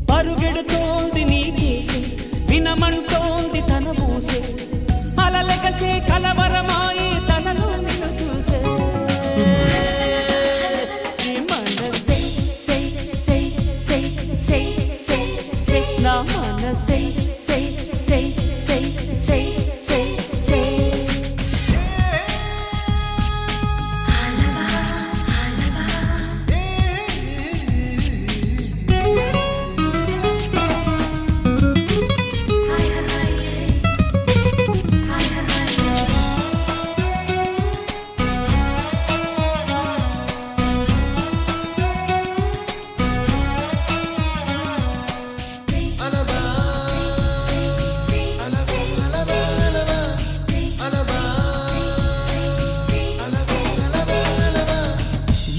పరుగెడుతోంది నీకేసి వినమంటోంది తన మూసే అలలెగసే కలవరమాయి తనలో నిన్ను చూసే మనసే నా మనసే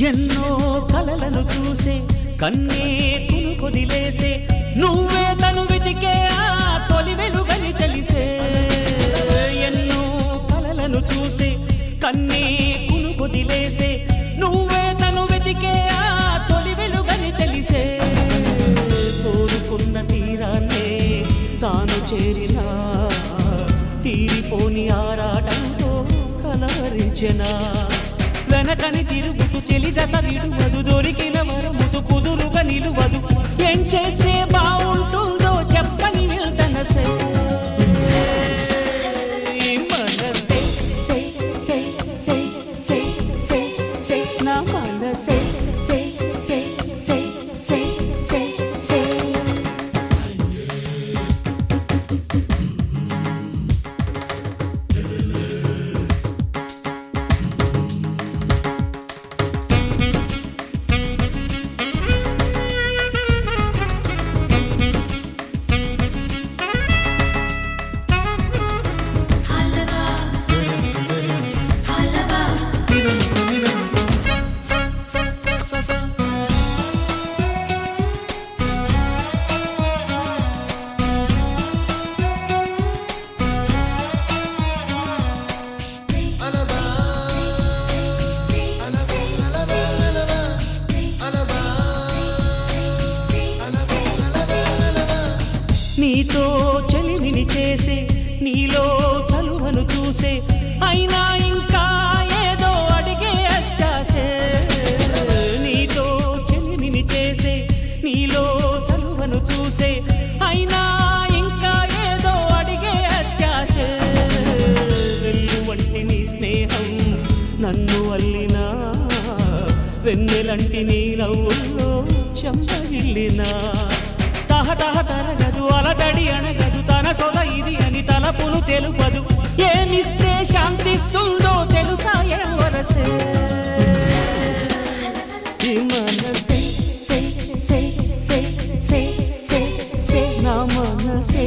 ఎన్నో కలలను చూసే కన్నే కొదిలేసే నువ్వే తను వెతికే ఆ తొలి వెలుగని తెలిసే ఎన్నో కలలను చూసే కన్నే కొదిలేసే నువ్వే తను వెతికే ఆ తొలి వెలుగని తెలిసే కోరుకున్న తీరాన్నే తాను చేరినా తీరిపోని ఆరాటంతో కలవరించెనా వెనకని తిరుగుతూ చెలి జత విడువదు దొరికిన వరముతు కుదురుగా నిలువదు ఏం చేస్తే బాగుంటుందో చెప్పని వెళ్తనసే మనసే నా మనసే నీతో చెలిమిని చేసే నీలో చలువను చూసే అయినా ఇంకా ఏదో అడిగే అచ్చాసే నీతో చెలిమిని చేసే నీలో చలువను చూసే అయినా ఇంకా ఏదో అడిగే అత్యాసే వెన్ను వంటి నీ స్నేహం నన్ను అల్లినా వెన్నెలంటి నీ నవ్వుల్లో చెంపగిల్లినా తరగదు అలదడి అనగదు తన సొల ఇది అని తలపును తెలుపదు ఏమిస్తే శాంతిస్తుందో తెలుసా ఎవరసే మనసే నా మనసే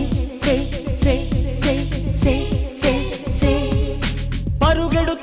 పరుగెడు